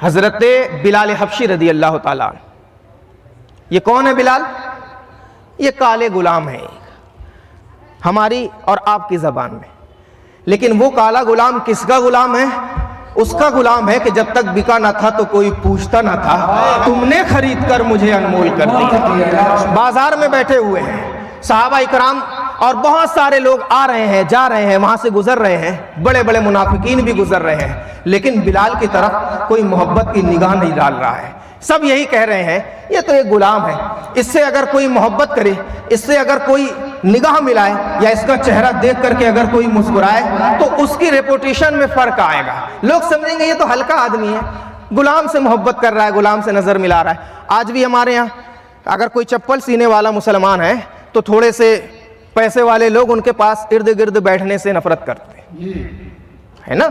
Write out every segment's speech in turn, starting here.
حضرت بلال حبشی رضی اللہ تعالیٰ عنہ. یہ کون ہے بلال؟ یہ کالے غلام ہیں ہماری اور آپ کی زبان میں، لیکن وہ کالا غلام کس کا غلام ہے؟ اس کا غلام ہے کہ جب تک بکا نہ تھا تو کوئی پوچھتا نہ تھا، تم نے خرید کر مجھے انمول کر دیا. بازار میں بیٹھے ہوئے ہیں صحابہ اکرام اور بہت سارے لوگ آ رہے ہیں جا رہے ہیں، وہاں سے گزر رہے ہیں، بڑے بڑے منافقین بھی گزر رہے ہیں، لیکن بلال کی طرف کوئی محبت کی نگاہ نہیں ڈال رہا ہے. سب یہی کہہ رہے ہیں یہ تو ایک غلام ہے، اس سے اگر کوئی محبت کرے، اس سے اگر کوئی نگاہ ملائے یا اس کا چہرہ دیکھ کر کے اگر کوئی مسکرائے تو اس کی ریپوٹیشن میں فرق آئے گا، لوگ سمجھیں گے یہ تو ہلکا آدمی ہے، غلام سے محبت کر رہا ہے، غلام سے نظر ملا رہا ہے. آج بھی ہمارے یہاں اگر کوئی چپل سینے والا مسلمان ہے تو تھوڑے سے پیسے والے لوگ ان کے پاس ارد گرد بیٹھنے سے نفرت کرتے ہیں، ہے نا؟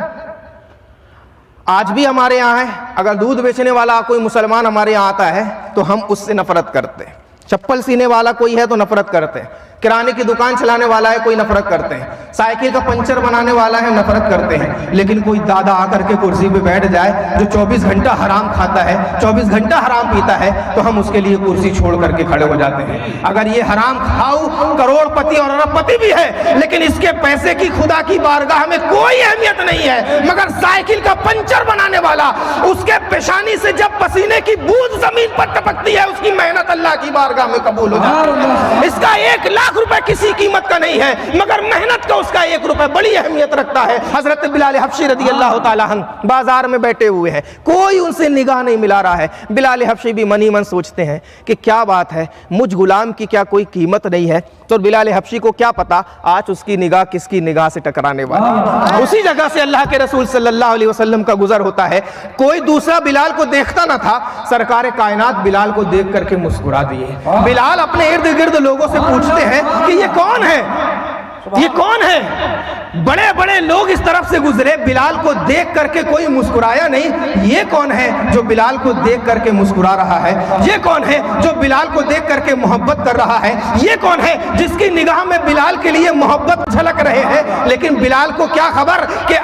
آج بھی ہمارے یہاں ہے، اگر دودھ بیچنے والا کوئی مسلمان ہمارے یہاں آتا ہے تو ہم اس سے نفرت کرتے ہیں، چپل سینے والا کوئی ہے تو نفرت کرتے ہیں، کرانے کی دکان چلانے والا ہے کوئی نفرت کرتے ہیں، سائیکل کا پنچر بنانے والا ہے نفرت کرتے ہیں. لیکن کوئی دادا آ کر کے کرسی پہ بیٹھ جائے جو 24 گھنٹہ حرام کھاتا ہے، 24 گھنٹہ حرام پیتا ہے، تو ہم اس کے لیے کرسی چھوڑ کر کے کھڑے ہو جاتے ہیں. اگر یہ حرام کھاؤ کروڑ پتی اور ارب پتی بھی ہے لیکن اس کے پیسے کی خدا کی بارگاہ میں کوئی اہمیت نہیں ہے، مگر سائیکل کا پنچر بنانے والا، اس کے پیشانی سے جب پسینے کی بوند زمین پر ٹپکتی ہے اس کی محنت اللہ کی بارگاہ میں قبول ہو جاتی ہے. اس کا 1 لاکھ روپے کسی قیمت کا نہیں ہے مگر محنت کا اس کا 1 روپے بڑی اہمیت رکھتا ہے. حضرت بلال حبشی رضی اللہ تعالیٰ عنہ بازار میں بیٹھے ہوئے ہیں، کوئی ان سے نگاہ نہیں ملا رہا ہے. بلال حبشی بھی منی من سوچتے ہیں کہ کیا بات ہے، مجھ غلام کی کیا کوئی قیمت نہیں ہے؟ تو بلال حبشی کو کیا پتا آج اس کی نگاہ کس کی نگاہ سے ٹکرانے والی ہے. اسی جگہ سے اللہ کے رسول صلی اللہ علیہ وسلم کا گزر ہوتا ہے، کوئی دوسرا بلال کو دیکھتا نہ تھا، سرکار کائنات بلال کو دیکھ کر کے مسکرا دیے. بلال اپنے ارد گرد لوگوں سے پوچھتے ہیں کہ یہ کون ہے، یہ کون ہے؟ بڑے بڑے لوگ اس طرف سے گزرے، بلال کو دیکھ کر کے کوئی مسکرایا نہیں. یہ کون ہے جو بلال کو دیکھ کر کے مسکرا رہا ہے؟ یہ کون ہے جو بلال کو دیکھ کر کے محبت کر رہا ہے؟ یہ کون ہے جس کی نگاہ میں بلال کے لیے محبت جھلک رہے ہیں؟ لیکن بلال کو کیا خبر کہ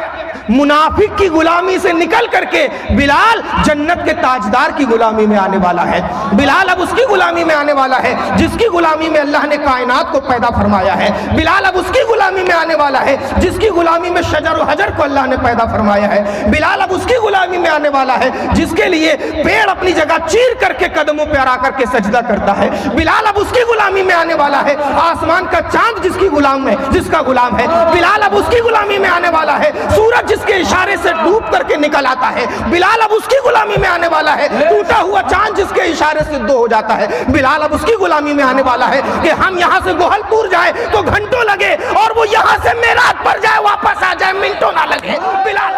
منافق کی غلامی سے نکل کر کے بلال جنت کے تاجدار کی غلامی میں آنے والا ہے. بلال اب اس کی غلامی میں آنے والا ہے جس کی غلامی میں اللہ نے کائنات کو پیدا فرمایا ہے. بلال اب اس کی غلامی میں آنے والا ہے جس کی غلامی میں شجر و حجر کو اللہ نے پیدا فرمایا ہے. بلال اب اس کی غلامی میں آنے والا ہے جس کے لیے پیڑ اپنی جگہ چیر کر کے قدموں پہ آ کر کے سجدہ کرتا ہے. بلال اب اس کی غلامی میں آنے والا ہے آسمان کا چاند جس کی غلام ہے، جس کا غلام ہے. بلال اب اس کی غلامی میں آنے والا ہے سورج جس کے اشارے سے ڈوب کر کے نکل آتا ہے. بلال اب اس کی غلامی میں آنے والا ہے ٹوٹا ہوا چاند جس کے اشارے سے دو ہو جاتا ہے. بلال اب اس کی غلامی میں آنے والا ہے کہ ہم یہاں سے گوہل پور جائے تو گھنٹوں لگے اور وہ یہاں سے میرات پر جائے واپس آ جائے منٹوں نہ لگے. بلال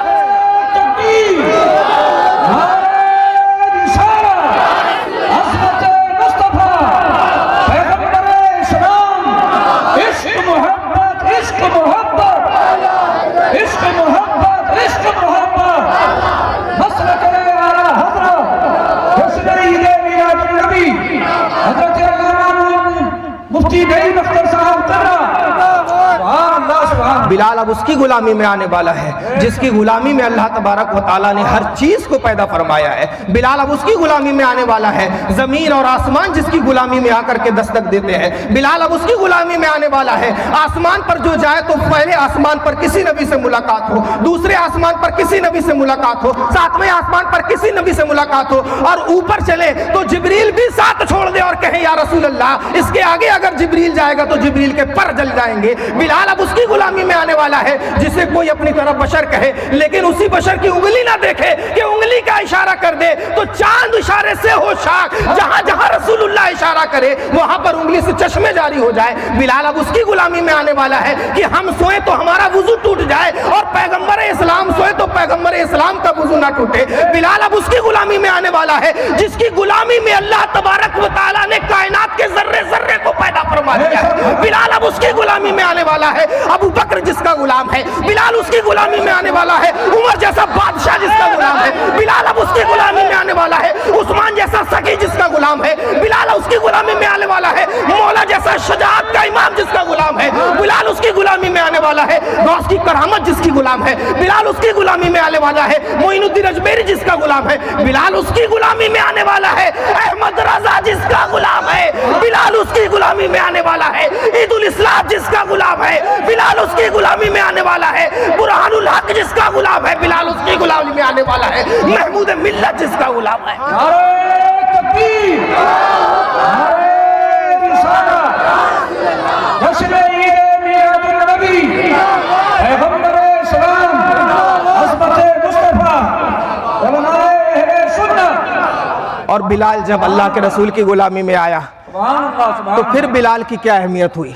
بلال اب اس کی غلامی میں آنے والا ہے جس کی غلامی میں اللہ تبارک و تعالیٰ نے ہر چیز کو پیدا فرمایا ہے. بلال اب اس کی غلامی میں آنے والا ہے زمین اور آسمان جس کی غلامی میں آ کر کے دستک دیتے ہیں. بلال اب اس کی غلامی میں آنے والا ہے آسمان پر جو جائے تو پہلے آسمان پر کسی نبی سے ملاقات ہو، دوسرے آسمان پر کسی نبی سے ملاقات ہو، 7ویں آسمان پر کسی نبی سے ملاقات ہو، اور اوپر چلے تو جبریل بھی ساتھ چھوڑ دے اور کہیں یا رسول اللہ اس کے آگے اگر جبریل جائے گا تو جبریل کے پر جل جائیں گے. بلال اب اس کی غلامی میں آنے والا ہے جسے کوئی اپنی طرف بشر کہے لیکن اسی بشر کی انگلی نہ دیکھے کہ انگلی کا اشارہ کر دے تو چاند اشارے سے ہو شاک، جہاں جہاں رسول اللہ اشارہ کرے وہاں پر انگلی سے چشمے جاری ہو جائے. بلال اب اس کی غلامی میں آنے والا ہے کہ ہم سوئے تو ہمارا وضو ٹوٹ جائے اور پیغمبر اسلام سوئے تو پیغمبر اسلام کا وضو نہ ٹوٹے. بلال اب اس کی غلامی میں آنے والا ہے جس کی غلامی میں اللہ تبارک و تعالیٰ نے کائنات کے ذرے ذرے کو پیدا فرما دیا ہے. بلال اب اس کی غلامی میں آنے والا ہے ابو بکر جس کا غلام ہے. بلال اس کی غلامی میں آنے والا ہے عمر جیسا بادشاہ جس کا غلام ہے. بلال اب اس کی غلامی میں آنے والا ہے عثمان جیسا سخی جس کا غلام ہے. بلال اس کی غلامی میں آنے والا ہے مولا جیسا شجاعت کا امام جس کا غلام غلام ہے، بلال اس کی غلامی میں آنے والا ہے، غوث کی کرامت جس کی غلام ہے بلال اس کی غلامی میں آنے والا ہے، معین الدین اجمیری جس کا غلام ہے بلال اس کی غلامی میں آنے والا ہے، احمد رضا جس کا غلام ہے بلال اس کی غلامی میں آنے والا ہے، عید الاسلام جس کا غلام ہے بلال اس کی غلامی میں آنے والا ہے، برہان الحق جس کا غلام ہے بلال اس کی غلامی میں آنے والا ہے، محمود ملت جس کا غلام ہے۔ نعرہ تکبیر، نعرہ رسالت، جشن عید میلاد النبی، پیغمبر اسلام، عظمت مصطفیٰ، علماء اہل سنت۔ اور بلال جب اللہ کے رسول کی غلامی میں آیا تو پھر بلال کی کیا اہمیت ہوئی؟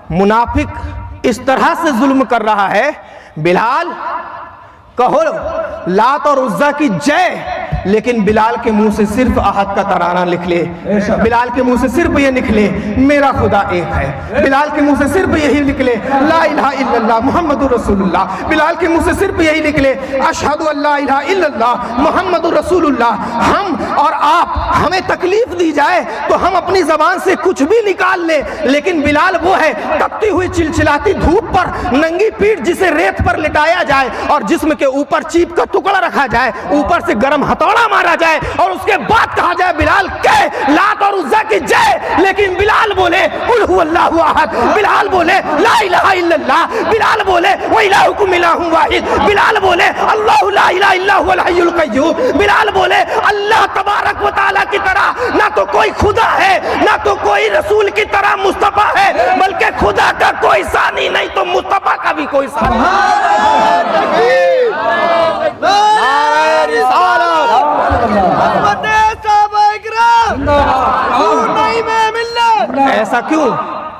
منافق اس طرح سے ظلم کر رہا ہے، بلال کہو لات اور عزا کی جے، لیکن بلال کے منہ سے صرف احد کا ترانہ نکلے، بلال کے منہ سے صرف یہ نکلے میرا خدا ایک ہے، بلال کے منہ سے صرف یہی نکلے لا الہ الا اللہ محمد رسول اللہ، بلال کے منہ سے صرف یہی نکلے اشہد ان لا الہ الا اللہ محمد رسول اللہ۔ ہم اور آپ ہمیں تکلیف دی جائے تو ہم اپنی زبان سے کچھ بھی نکال لیں، لیکن بلال وہ ہے تپتی ہوئی چلچلاتی دھوپ پر ننگی پیٹھ جسے ریت پر لٹایا جائے اور جسم کے اوپر چیپ کا ٹکڑا رکھا جائے، اوپر سے گرم ہتھوڑا مارا جائے اور اس کے بعد کہا جائے بلال کہ لات اور عزا کی جے، لیکن بلال بولے قل هو اللہ احد، بلال بولے لا الہ الا اللہ، بلال بولے وَإِلَٰهُكُمْ إِلَٰهٌ وَاحِدٌ، بلال بولے اللہ لا الہ الا هو الحی القیوم، بلال بولے اللہ تبارک و تعالیٰ کی طرح نہ تو کوئی خدا ہے نہ تو کوئی رسول کی طرح مصطفیٰ ہے، بلکہ خدا کا کوئی ثانی نہیں تو مصطفیٰ کا بھی کوئی ثانی نہیں۔ ایسا کیوں؟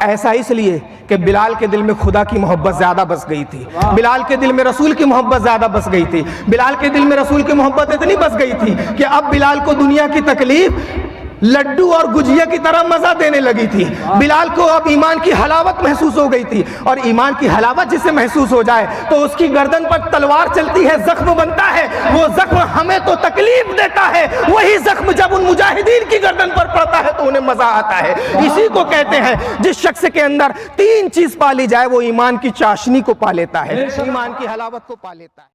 ایسا اس لیے کہ بلال کے دل میں خدا کی محبت زیادہ بس گئی تھی، بلال کے دل میں رسول کی محبت زیادہ بس گئی تھی، بلال کے دل میں رسول کی محبت اتنی بس گئی تھی کہ اب بلال کو دنیا کی تکلیف لڈو اور گجیا کی طرح مزہ دینے لگی تھی، بلال کو اب ایمان کی حلاوت محسوس ہو گئی تھی، اور ایمان کی حلاوت جسے محسوس ہو جائے تو اس کی گردن پر تلوار چلتی ہے، زخم بنتا ہے، وہ زخم ہمیں تو تکلیف دیتا ہے، وہی زخم جب ان مجاہدین کی گردن پر پڑتا ہے تو انہیں مزہ آتا ہے۔ اسی کو کہتے ہیں جس شخص کے اندر تین چیز پا لی جائے وہ ایمان کی چاشنی کو پا لیتا ہے، ایمان کی حلاوت کو پا لیتا ہے۔